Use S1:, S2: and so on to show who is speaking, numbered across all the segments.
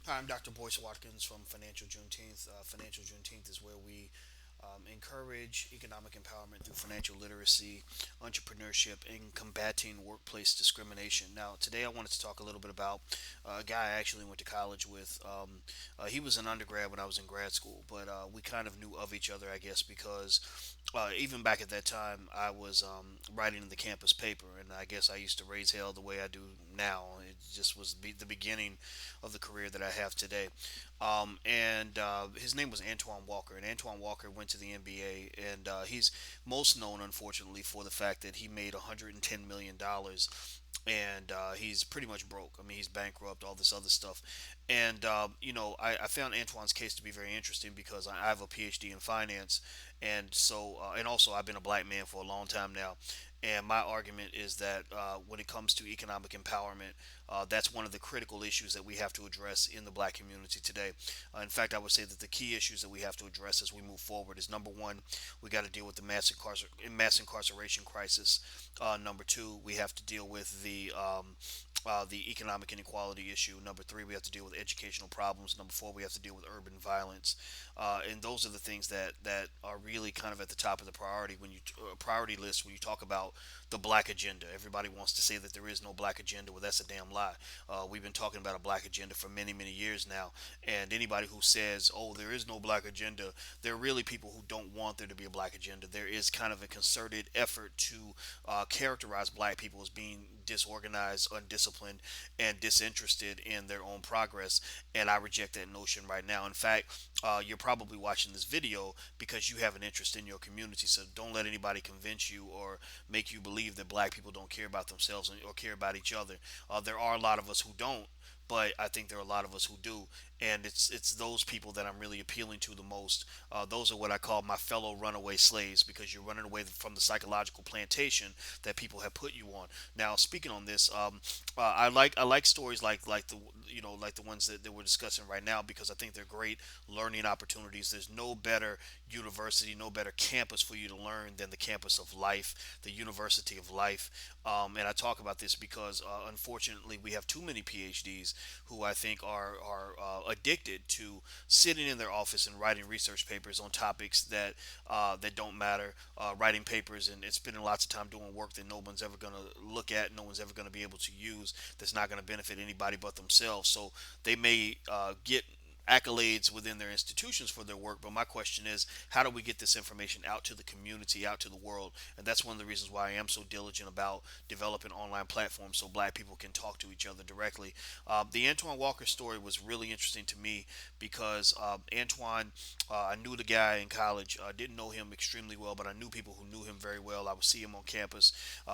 S1: Hi, I'm Dr. Boyce Watkins from Financial Juneteenth. Financial Juneteenth is where we encourage economic empowerment through financial literacy, entrepreneurship, and combating workplace discrimination. Now, today I wanted to talk a little bit about a guy I actually went to college with. He was an undergrad when I was in grad school, but we kind of knew of each other, I guess, because even back at that time, I was writing in the campus paper, and I guess I used to raise hell the way I do now. It just was the beginning of the career that I have today. And his name was Antoine Walker, and Antoine Walker went to the NBA, and he's most known, unfortunately, for the fact that he made $110 million, and he's pretty much broke. I mean, he's bankrupt, all this other stuff. And I found Antoine's case to be very interesting because I have a PhD in finance, and and also I've been a black man for a long time now. And my argument is that when it comes to economic empowerment, that's one of the critical issues that we have to address in the black community today. In fact, I would say that the key issues that we have to address as we move forward is number one, we got to deal with the mass incarceration crisis. Number two, we have to deal with the economic inequality issue. Number three, we have to deal with educational problems. Number four, we have to deal with urban violence. And those are the things that are really kind of at the top of the priority list when you talk about the black agenda. Everybody wants to say that there is no black agenda. Well, that's a damn lie. We've been talking about a black agenda for many, many years now. And anybody who says, oh, there is no black agenda, there are really people who don't want there to be a black agenda. There is kind of a concerted effort to characterize black people as being disorganized, undisciplined, and disinterested in their own progress. And I reject that notion right now. In fact, you're probably watching this video because you have an interest in your community. So don't let anybody convince you or make you believe that black people don't care about themselves or care about each other. There are a lot of us who don't, but I think there are a lot of us who do, and it's those people that I'm really appealing to the most. Those are what I call my fellow runaway slaves because you're running away from the psychological plantation that people have put you on. Now, speaking on this, I like stories like the like the ones that we're discussing right now because I think they're great learning opportunities. There's no better university, no better campus for you to learn than the campus of life, the University of Life. And I talk about this because unfortunately we have too many PhDs who I think are addicted to sitting in their office and writing research papers on topics that don't matter, writing papers and spending lots of time doing work that no one's ever going to look at, no one's ever going to be able to use, that's not going to benefit anybody but themselves. So they may get accolades within their institutions for their work. But my question is, how do we get this information out to the community, out to the world? And that's one of the reasons why I am so diligent about developing online platforms so black people can talk to each other directly. The Antoine Walker story was really interesting to me because Antoine, I knew the guy in college. I didn't know him extremely well, but I knew people who knew him very well. I would see him on campus.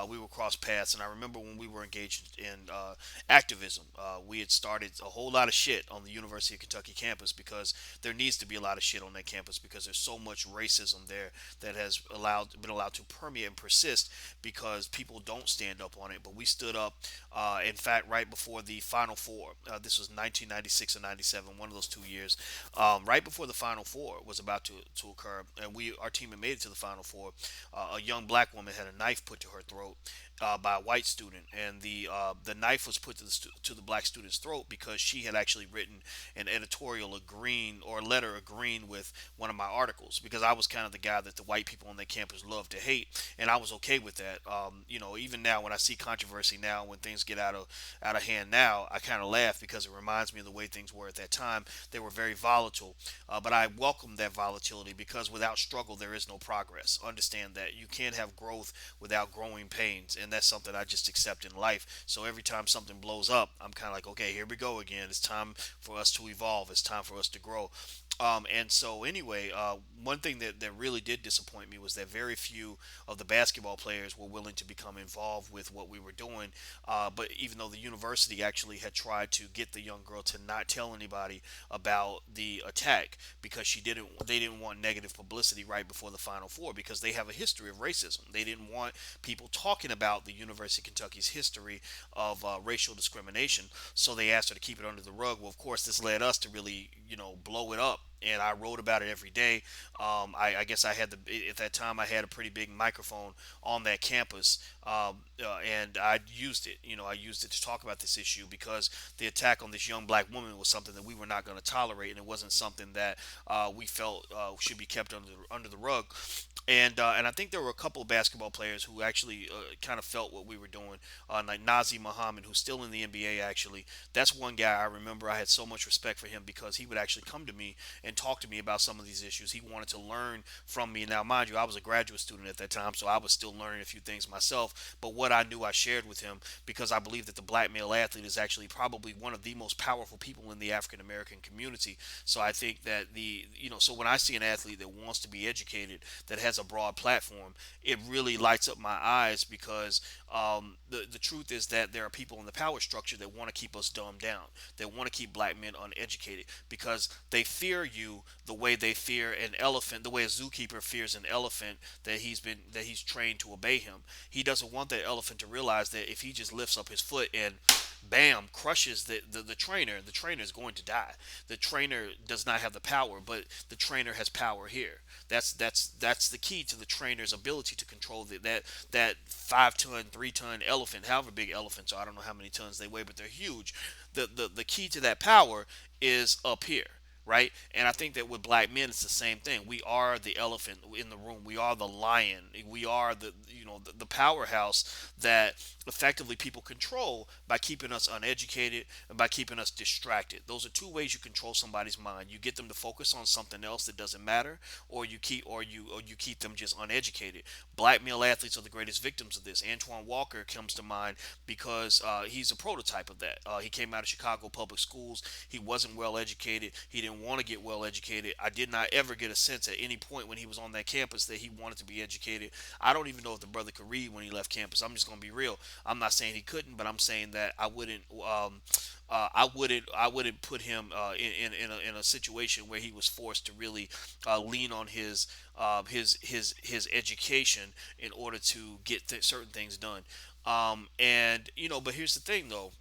S1: We would cross paths, and I remember when we were engaged in activism. We had started a whole lot of shit on the University of Kentucky campus because there needs to be a lot of shit on that campus because there's so much racism there that has been allowed to permeate and persist because people don't stand up on it. But we stood up. In fact, right before the Final Four, this was 1996 or 97, one of those 2 years. Right before the Final Four was about to occur, and our team had made it to the Final Four. A young black woman had a knife put to her throat by a white student, and the knife was put to the black student's throat because she had actually written an editorial agreeing or a letter agreeing with one of my articles because I was kind of the guy that the white people on that campus love to hate, and I was okay with that. Even now when I see controversy now, when things get out of hand now, I kind of laugh because it reminds me of the way things were at that time. They were very volatile, but I welcome that volatility because without struggle there is no progress. Understand that you can't have growth without growing pains, and that's something I just accept in life. So every time something blows up, I'm kind of like, okay, here we go again. It's time for us to evolve. It's time for us to grow. And so, anyway, one thing that really did disappoint me was that very few of the basketball players were willing to become involved with what we were doing. But even though the university actually had tried to get the young girl to not tell anybody about the attack because they didn't want negative publicity right before the Final Four because they have a history of racism. They didn't want people talking about the University of Kentucky's history of racial discrimination, so they asked her to keep it under the rug. Well, of course, this led us to really, blow it up and I wrote about it every day. I guess I had at that time I had a pretty big microphone on that campus, and I used it. I used it to talk about this issue because the attack on this young black woman was something that we were not going to tolerate, and it wasn't something that we felt should be kept under the rug. And I think there were a couple of basketball players who actually kind of felt what we were doing, like Nazi Muhammad, who's still in the NBA. Actually, that's one guy I remember. I had so much respect for him because he would actually come to me and talk to me about some of these issues. He wanted to learn from me. Now, mind you, I was a graduate student at that time, so I was still learning a few things myself. But what I knew, I shared with him because I believe that the black male athlete is actually probably one of the most powerful people in the African American community. So I think that so when I see an athlete that wants to be educated, that has a broad platform, it really lights up my eyes because the truth is that there are people in the power structure that want to keep us dumbed down. They want to keep black men uneducated because they fear you the way they fear an elephant, the way a zookeeper fears an elephant that he's trained to obey him. He doesn't want that elephant to realize that if he just lifts up his foot and bam crushes the trainer is going to die. The trainer does not have the power, but the trainer has power here. That's the key to the trainer's ability to control that 5 ton 3 ton elephant, however big elephants are. I don't know how many tons they weigh, but they're huge. The key to that power is up here, right? And I think that with black men, it's the same thing. We are the elephant in the room. We are the lion. We are the powerhouse that effectively people control by keeping us uneducated and by keeping us distracted. Those are two ways you control somebody's mind. You get them to focus on something else that doesn't matter, or you keep them just uneducated. Black male athletes are the greatest victims of this. Antoine Walker comes to mind because he's a prototype of that. He came out of Chicago public schools. He wasn't well educated. He didn't want to get well educated. I did not ever get a sense at any point when he was on that campus that he wanted to be educated. I don't even know if the brother could read when he left campus. I'm just gonna be real. I'm not saying he couldn't, but I'm saying that I wouldn't put him in a situation where he was forced to really lean on his education in order to get certain things done. And but here's the thing though,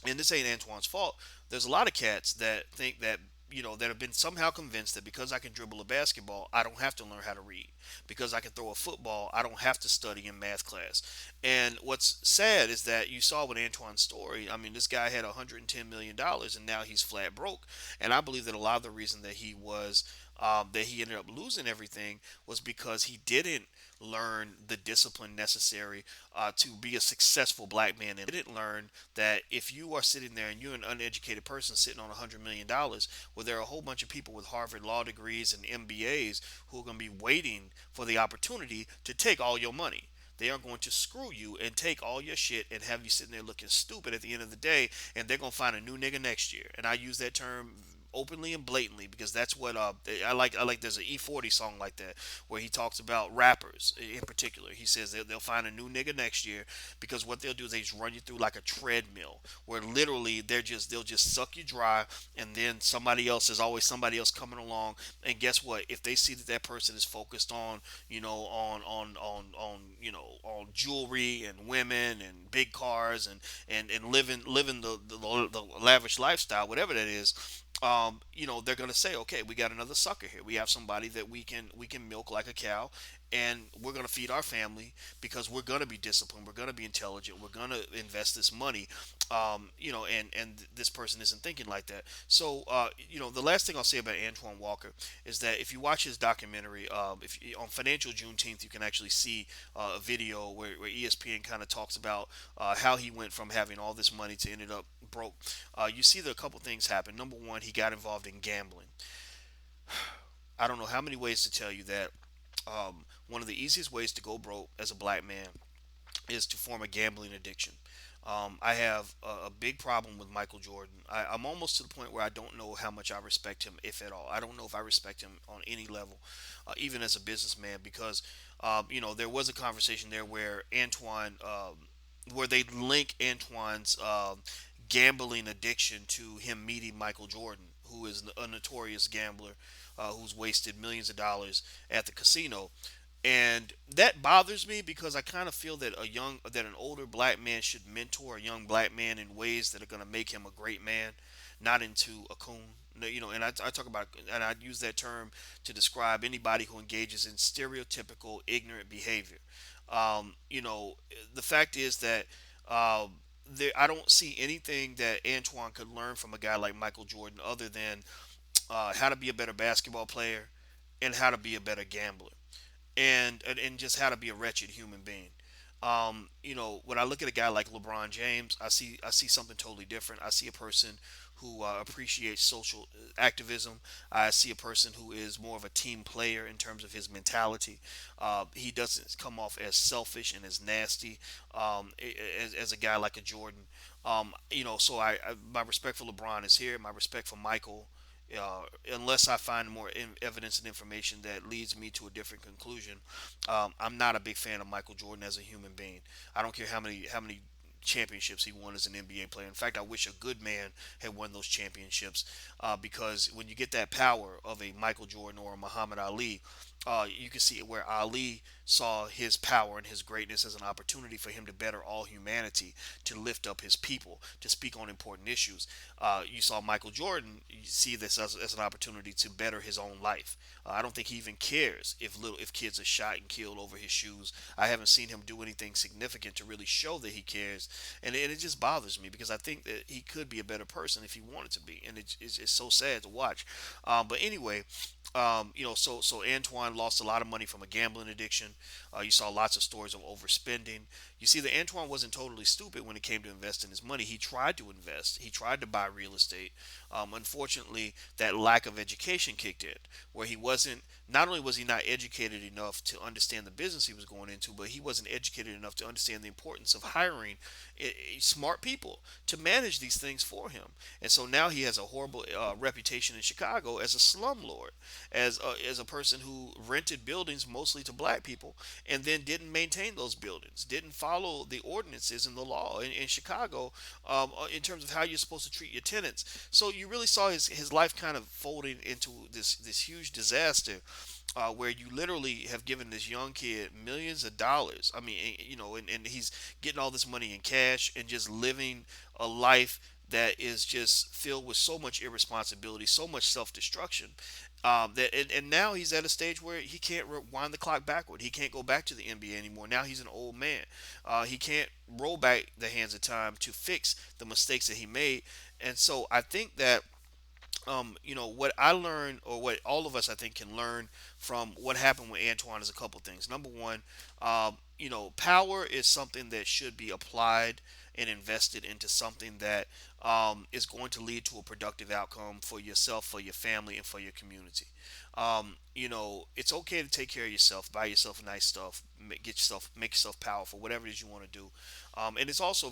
S1: and this ain't Antoine's fault. There's a lot of cats that think that that have been somehow convinced that because I can dribble a basketball, I don't have to learn how to read. Because I can throw a football, I don't have to study in math class. And what's sad is that you saw with Antoine's story. I mean, this guy had $110 million, and now he's flat broke. And I believe that a lot of the reason that he ended up losing everything was because he didn't learn the discipline necessary to be a successful black man, and didn't learn that if you are sitting there and you're an uneducated person sitting on $100 million, well, there are a whole bunch of people with Harvard law degrees and MBAs who are going to be waiting for the opportunity to take all your money. They are going to screw you and take all your shit and have you sitting there looking stupid at the end of the day, and they're going to find a new nigga next year. And I use that term openly and blatantly because that's what I like. I like. There's an E40 song like that where he talks about rappers in particular. He says they'll find a new nigga next year because what they'll do is they just run you through like a treadmill where literally they'll just suck you dry, and then there's always somebody else coming along. And guess what? If they see that that person is focused on on jewelry and women and big cars and living the lavish lifestyle, whatever that is, they're gonna say, okay, we got another sucker here. We have somebody that we can milk like a cow, and we're gonna feed our family because we're gonna be disciplined, we're gonna be intelligent, we're gonna invest this money, and this person isn't thinking like that. So, the last thing I'll say about Antoine Walker is that if you watch his documentary, if on Financial Juneteenth, you can actually see a video where ESPN kind of talks about how he went from having all this money to ended up broke. You see that a couple things happen. Number one, he got involved in gambling. I don't know how many ways to tell you that. One of the easiest ways to go broke as a black man is to form a gambling addiction. I have a big problem with Michael Jordan. I'm almost to the point where I don't know how much I respect him, if at all. I don't know if I respect him on any level, even as a businessman, because there was a conversation there where where they link Antoine's gambling addiction to him meeting Michael Jordan, who is a notorious gambler, who's wasted millions of dollars at the casino. And that bothers me because I kind of feel that an older black man should mentor a young black man in ways that are going to make him a great man, not into a coon, I talk about, and I use that term to describe anybody who engages in stereotypical ignorant behavior. You know, the fact is that I don't see anything that Antoine could learn from a guy like Michael Jordan other than how to be a better basketball player and how to be a better gambler and just how to be a wretched human being. When I look at a guy like LeBron James, I see something totally different. I see a person who appreciates social activism. I see a person who is more of a team player in terms of his mentality. He doesn't come off as selfish and as nasty as a guy like a Jordan. So my respect for LeBron is here. My respect for Michael, unless I find more evidence and information that leads me to a different conclusion. I'm not a big fan of Michael Jordan as a human being. I don't care how many championships he won as an NBA player. In fact, I wish a good man had won those championships, because when you get that power of a Michael Jordan or a Muhammad Ali, you can see where Ali saw his power and his greatness as an opportunity for him to better all humanity, to lift up his people, to speak on important issues. You saw Michael Jordan. You see this as an opportunity to better his own life. I don't think he even cares if kids are shot and killed over his shoes. I haven't seen him do anything significant to really show that he cares, and it just bothers me because I think that he could be a better person if he wanted to be, and it's so sad to watch. But anyway, so Antoine lost a lot of money from a gambling addiction. You saw lots of stories of overspending. You see that Antoine wasn't totally stupid when it came to investing his money. He tried to invest. He tried to buy real estate. Unfortunately, that lack of education kicked in, where he wasn't. Not only was he not educated enough to understand the business he was going into, but he wasn't educated enough to understand the importance of hiring smart people to manage these things for him. And so now he has a horrible reputation in Chicago as a slumlord, as a person who rented buildings mostly to black people and then didn't maintain those buildings, didn't follow the ordinances and the law in Chicago, in terms of how you're supposed to treat your tenants. So you really saw his life kind of folding into this huge disaster, where you literally have given this young kid millions of dollars. I mean, and he's getting all this money in cash and just living a life that is just filled with so much irresponsibility, so much self-destruction. And now he's at a stage where he can't rewind the clock backward. He can't go back to the NBA anymore. Now he's an old man. He can't roll back the hands of time to fix the mistakes that he made. And so I think that what I learned, or what all of us I think can learn from what happened with Antoine, is a couple things. Number one, power is something that should be applied and invested into something that is going to lead to a productive outcome for yourself, for your family, and for your community. It's okay to take care of yourself, buy yourself nice stuff, make yourself powerful, whatever it is you want to do. And it's also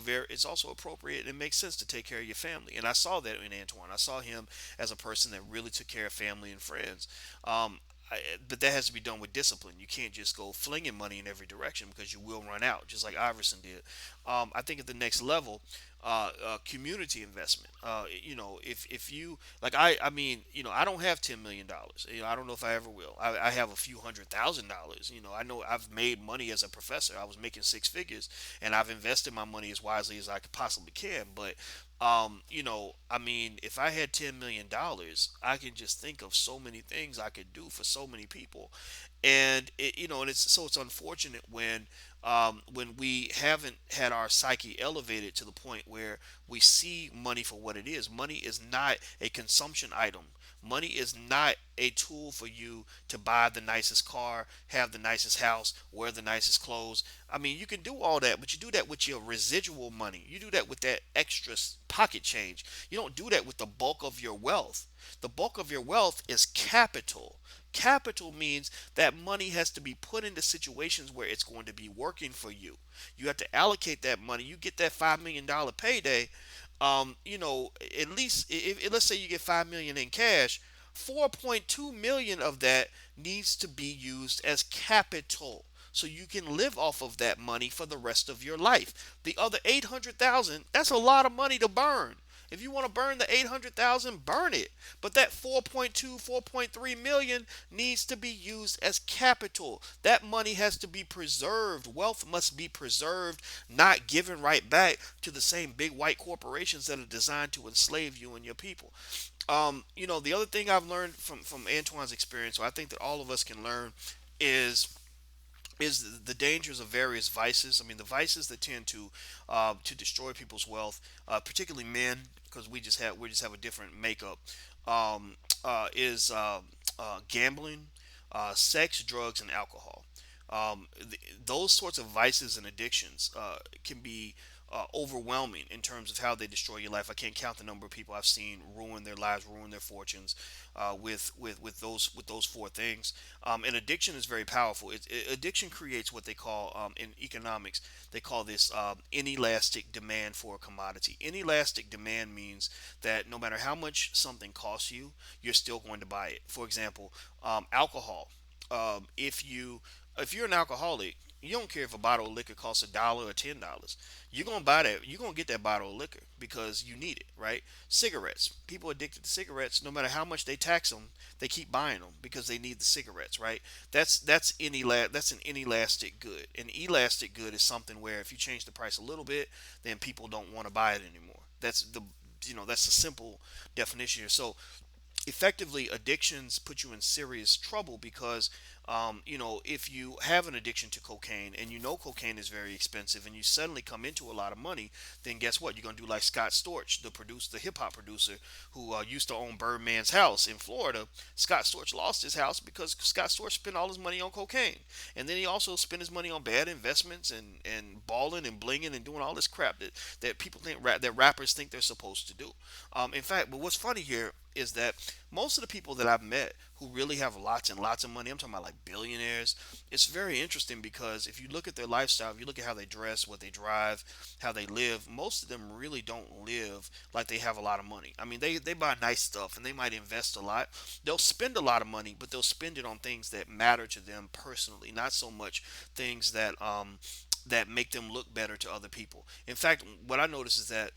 S1: appropriate and it makes sense to take care of your family. And I saw that in Antoine. I saw him as a person that really took care of family and friends. But that has to be done with discipline. You can't just go flinging money in every direction because you will run out, just like Iverson did. I think at the next level, community investment. If you like, I don't have $10 million. I don't know if I ever will. I have a few $100,000. I know I've made money as a professor. I was making six figures, and I've invested my money as wisely as I could possibly can. But if I had $10 million, I can just think of so many things I could do for so many people, and it's unfortunate when we haven't had our psyche elevated to the point where we see money for what it is. Money is not a consumption item. Money is not a tool for you to buy the nicest car, have the nicest house, wear the nicest clothes. I mean, you can do all that, but you do that with your residual money. You do that with that extra pocket change. You don't do that with the bulk of your wealth. The bulk of your wealth is capital. Capital means that money has to be put into situations where it's going to be working for you. You have to allocate that money. You get that $5 million payday. At least if let's say you get 5 million in cash, 4.2 million of that needs to be used as capital, so you can live off of that money for the rest of your life. The other 800,000, that's a lot of money to burn. If you want to burn the 800,000, burn it. But that 4.2, 4.3 million needs to be used as capital. That money has to be preserved. Wealth must be preserved, not given right back to the same big white corporations that are designed to enslave you and your people. The other thing I've learned from Antoine's experience, or I think that all of us can learn, is the dangers of various vices. I mean, the vices that tend to destroy people's wealth, particularly men, because we just have a different makeup. Is gambling, sex, drugs, and alcohol. Those sorts of vices and addictions can be overwhelming in terms of how they destroy your life. I can't count the number of people I've seen ruin their lives, ruin their fortunes with those four things. And addiction is very powerful. Addiction creates what they call in economics, they call this inelastic demand for a commodity. Inelastic demand means that no matter how much something costs you, you're still going to buy it. For example, alcohol. If you're an alcoholic, you don't care if a bottle of liquor costs $1 or $10. You're gonna buy that. You're gonna get that bottle of liquor because you need it, right? Cigarettes. People addicted to cigarettes, no matter how much they tax them, they keep buying them because they need the cigarettes, right? That's an inelastic good. An elastic good is something where if you change the price a little bit, then people don't want to buy it anymore. That's the simple definition here. So effectively, addictions put you in serious trouble because if you have an addiction to cocaine and you know cocaine is very expensive and you suddenly come into a lot of money, then guess what? You're going to do like Scott Storch, the hip hop producer who used to own Birdman's house in Florida. Scott Storch lost his house because Scott Storch spent all his money on cocaine, and then he also spent his money on bad investments and balling and blinging and doing all this crap that people think that rappers think they're supposed to do. In fact, but what's funny here is that most of the people that I've met who really have lots and lots of money, I'm talking about like billionaires, it's very interesting because if you look at their lifestyle, if you look at how they dress, what they drive, how they live, most of them really don't live like they have a lot of money. I mean, they buy nice stuff and they might invest a lot. They'll spend a lot of money, but they'll spend it on things that matter to them personally, not so much things that make them look better to other people. In fact, what I notice is that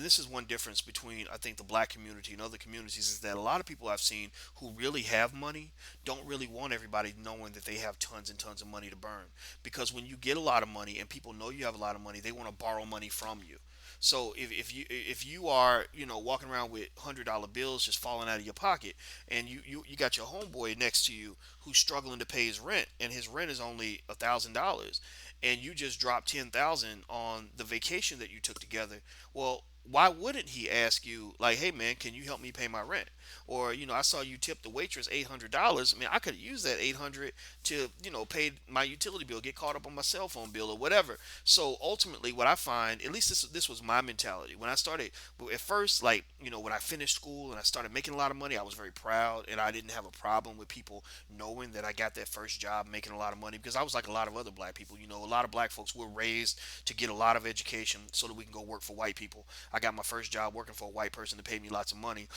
S1: this is one difference between I think the black community and other communities is that a lot of people I've seen who really have money don't really want everybody knowing that they have tons and tons of money to burn, because when you get a lot of money and people know you have a lot of money, they want to borrow money from you. So if you are walking around with $100 bills just falling out of your pocket, and you got your homeboy next to you who's struggling to pay his rent, and his rent is only $1,000, and you just dropped 10,000 on the vacation that you took together, well, why wouldn't he ask you like, hey man, can you help me pay my rent? Or I saw you tip the waitress $800. I mean, I could use that 800 to pay my utility bill, get caught up on my cell phone bill or whatever. So ultimately, what I find, at least this was my mentality when I started. At first, like when I finished school and I started making a lot of money, I was very proud and I didn't have a problem with people knowing that I got that first job making a lot of money, because I was like a lot of other black people. A lot of black folks were raised to get a lot of education so that we can go work for white people. I got my first job working for a white person to pay me lots of money.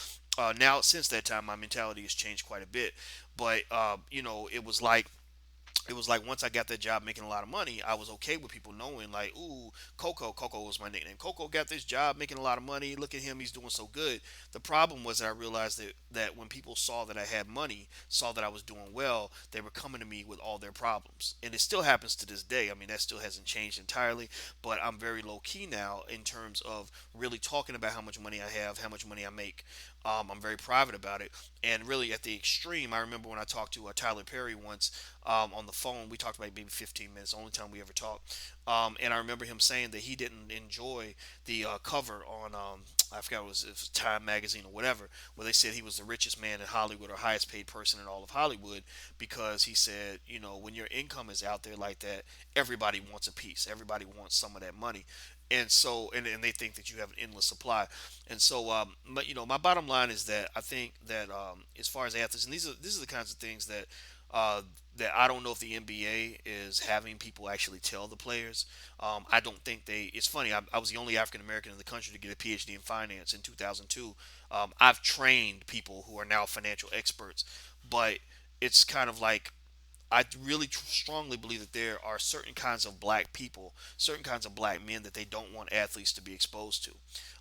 S1: Now, since that time, my mentality has changed quite a bit. But it was like once I got that job making a lot of money, I was okay with people knowing, like, ooh, Coco was my nickname. Coco got this job making a lot of money. Look at him, he's doing so good. The problem was that I realized that when people saw that I had money, saw that I was doing well, they were coming to me with all their problems. And it still happens to this day. I mean, that still hasn't changed entirely, but I'm very low key now in terms of really talking about how much money I have, how much money I make. I'm very private about it. And really, at the extreme, I remember when I talked to Tyler Perry once on the phone. We talked about maybe 15 minutes, the only time we ever talked. And I remember him saying that he didn't enjoy the cover on, I forgot it was Time Magazine or whatever, where they said he was the richest man in Hollywood or highest paid person in all of Hollywood, because he said, when your income is out there like that, everybody wants a piece. Everybody wants some of that money. And so, and they think that you have an endless supply. And so, but my bottom line is that I think that as far as athletes, and these are the kinds of things uh, that I don't know if the NBA is having people actually tell the players. I don't think they. It's funny. I was the only African American in the country to get a PhD in finance in 2002. I've trained people who are now financial experts, but it's kind of like I really strongly believe that there are certain kinds of black people, certain kinds of black men that they don't want athletes to be exposed to.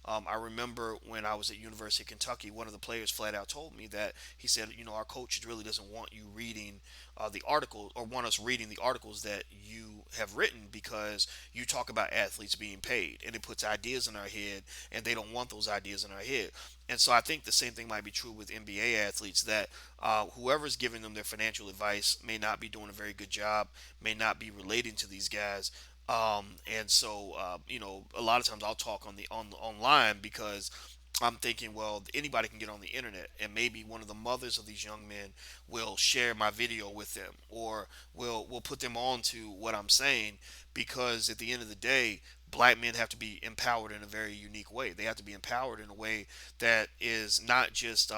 S1: I remember when I was at University of Kentucky, one of the players flat out told me that he said, our coach really doesn't want you reading the article, or want us reading the articles that you have written, because you talk about athletes being paid, and it puts ideas in our head, and they don't want those ideas in our head. And so I think the same thing might be true with NBA athletes, that whoever's giving them their financial advice may not be doing a very good job, may not be relating to these guys. And so, a lot of times I'll talk online, because I'm thinking, well, anybody can get on the internet, and maybe one of the mothers of these young men will share my video with them, or will put them on to what I'm saying, because at the end of the day, black men have to be empowered in a very unique way. They have to be empowered in a way that is not just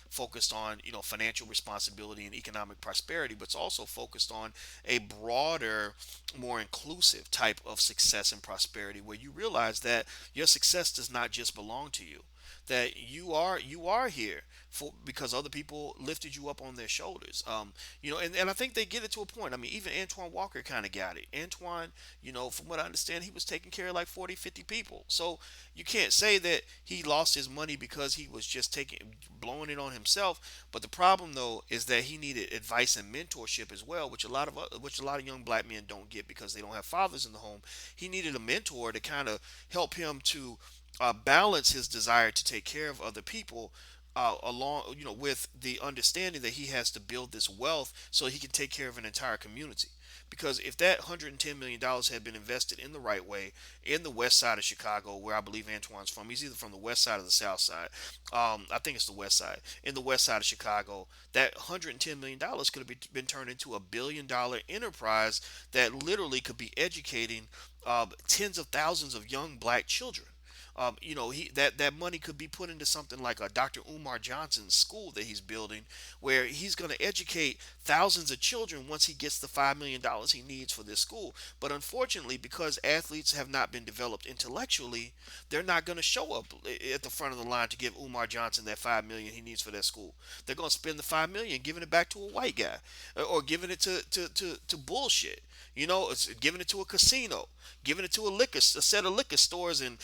S1: focused on financial responsibility and economic prosperity, but it's also focused on a broader, more inclusive type of success and prosperity, where you realize that your success does not just belong to you, that you are here for because other people lifted you up on their shoulders. And I think they get it to a point. I mean, even Antoine Walker kind of got it. Antoine, from what I understand, he was taking care of like 40, 50 people. So you can't say that he lost his money because he was just blowing it on himself. But the problem though is that he needed advice and mentorship as well, which a lot of young black men don't get because they don't have fathers in the home. He needed a mentor to kind of help him to balance his desire to take care of other people, along with the understanding that he has to build this wealth so he can take care of an entire community. Because if that $110 million had been invested in the right way in the west side of Chicago, where I believe Antoine's from, he's either from the west side or the south side. I think it's the west side. In the west side of Chicago, that $110 million could have been turned into a $1 billion enterprise that literally could be educating tens of thousands of young black children. That money could be put into something like a Dr. Umar Johnson's school that he's building, where he's going to educate thousands of children once he gets the $5 million he needs for this school. But unfortunately, because athletes have not been developed intellectually, they're not going to show up at the front of the line to give Umar Johnson that $5 million he needs for that school. They're going to spend the $5 million giving it back to a white guy, or giving it to bullshit. It's giving it to a casino, giving it to a set of liquor stores and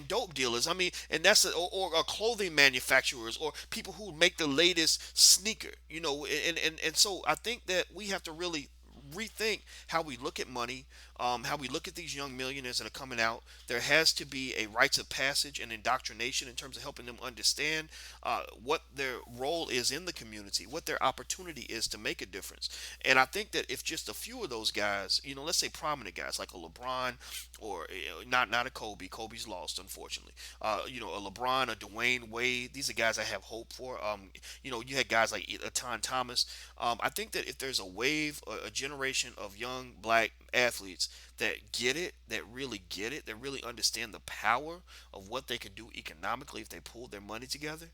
S1: dope dealers. I mean, and or clothing manufacturers, or people who make the latest sneaker. And so I think that we have to really rethink how we look at money, how we look at these young millionaires that are coming out. There has to be a rites of passage and indoctrination in terms of helping them understand what their role is in the community, what their opportunity is to make a difference. And I think that if just a few of those guys, let's say prominent guys like a LeBron, or not a Kobe. Kobe's lost, unfortunately. A LeBron, a Dwayne Wade. These are guys I have hope for. You had guys like Eton Thomas. I think that if there's a wave, a generation of young black athletes that get it, that really get it, that really understand the power of what they could do economically if they pulled their money together,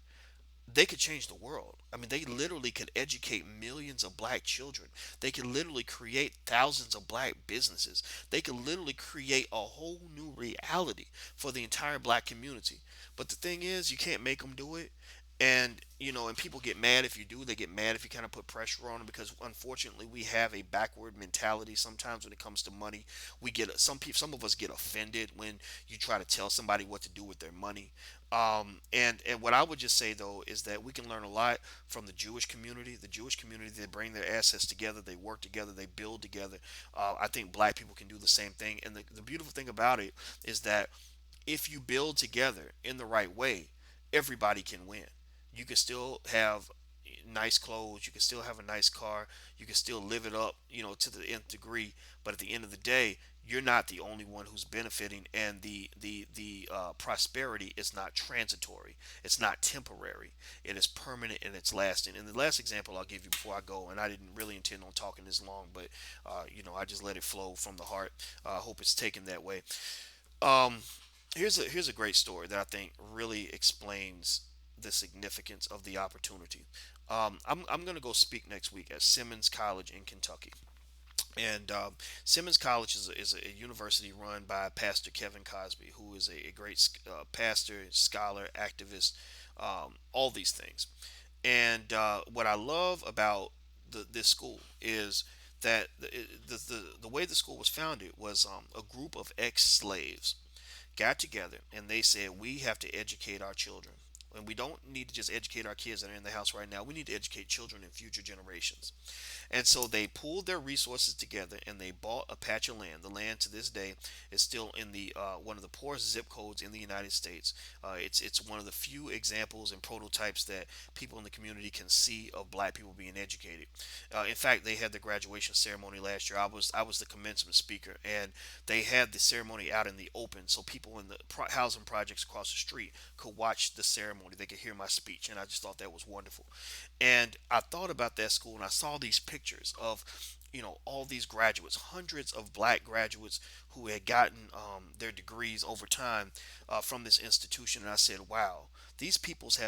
S1: they could change the world. I mean, they literally could educate millions of black children. They could literally create thousands of black businesses. They could literally create a whole new reality for the entire black community. But the thing is, you can't make them do it. And people get mad if you do. They get mad if you kind of put pressure on them, because unfortunately we have a backward mentality sometimes when it comes to money. Some of us get offended when you try to tell somebody what to do with their money. And what I would just say though is that we can learn a lot from the Jewish community. The Jewish community, they bring their assets together, they work together, they build together. I think black people can do the same thing. And the beautiful thing about it is that if you build together in the right way, everybody can win. You can still have nice clothes, you can still have a nice car, you can still live it up, to the nth degree. But at the end of the day, you're not the only one who's benefiting, and the prosperity is not transitory. It's not temporary. It is permanent and it's lasting. And the last example I'll give you before I go, and I didn't really intend on talking this long, but I just let it flow from the heart. I hope it's taken that way. Um, here's a great story that I think really explains the significance of the opportunity. I'm going to go speak next week at Simmons College in Kentucky. And Simmons College is a university run by Pastor Kevin Cosby, who is a great pastor, scholar, activist, all these things. And what I love about this school is that the way the school was founded was a group of ex-slaves got together and they said, we have to educate our children. And we don't need to just educate our kids that are in the house right now. We need to educate children and future generations. And so they pooled their resources together and they bought a patch of land. The land to this day is still in the one of the poorest zip codes in the United States. It's one of the few examples and prototypes that people in the community can see of black people being educated. In fact, they had the graduation ceremony last year. I was the commencement speaker, and they had the ceremony out in the open, so people in the housing projects across the street could watch the ceremony. They could hear my speech, and I just thought that was wonderful. And I thought about that school, and I saw these pictures of, all these graduates, hundreds of black graduates who had gotten their degrees over time from this institution, and I said, "Wow, these people's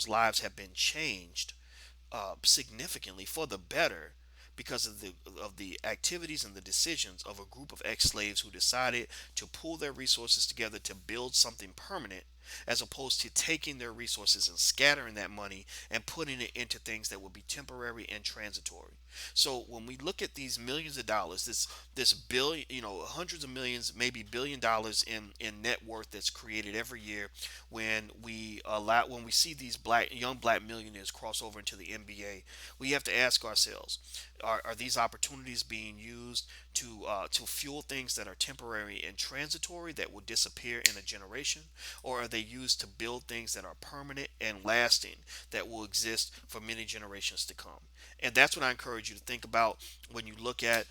S1: lives have been changed significantly for the better because of the activities and the decisions of a group of ex-slaves who decided to pool their resources together to build something permanent, as opposed to taking their resources and scattering that money and putting it into things that would be temporary and transitory. So when we look at these millions of dollars, this billion, hundreds of millions, maybe $1 billion in net worth that's created every year, when we see these young black millionaires cross over into the NBA, we have to ask ourselves: Are these opportunities being used to fuel things that are temporary and transitory that will disappear in a generation, or are they used to build things that are permanent and lasting that will exist for many generations to come? And that's what I encourage you to think about when you look at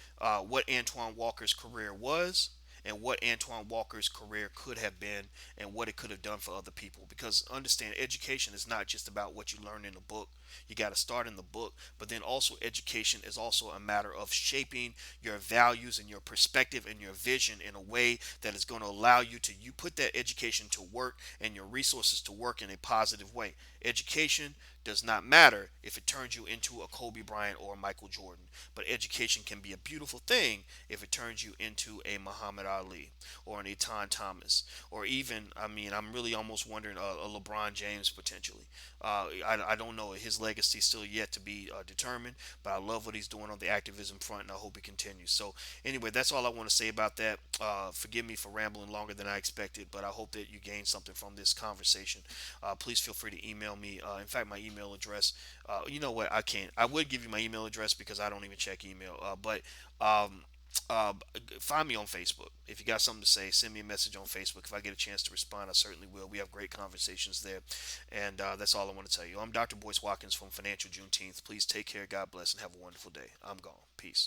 S1: what Antoine Walker's career was and what Antoine Walker's career could have been and what it could have done for other people. Because understand, education is not just about what you learn in a book. You got to start in the book, but then also education is also a matter of shaping your values and your perspective and your vision in a way that is going to allow you put that education to work and your resources to work in a positive way. Education does not matter if it turns you into a Kobe Bryant or a Michael Jordan, but education can be a beautiful thing if it turns you into a Muhammad Ali or an Eton Thomas, or even, I mean, I'm really almost wondering a LeBron James potentially. I don't know. His legacy is still yet to be determined, but I love what he's doing on the activism front, and I hope he continues. So, anyway, that's all I want to say about that. Forgive me for rambling longer than I expected, but I hope that you gained something from this conversation. Please feel free to email me. In fact, my email address, you know what? I can't. I would give you my email address because I don't even check email. But um, uh, find me on Facebook. If you got something to say, send me a message on Facebook. If I get a chance to respond, I certainly will. We have great conversations there. And that's all I want to tell you. I'm Dr. Boyce Watkins from Financial Juneteenth. Please take care, God bless, and have a wonderful day. I'm gone. Peace.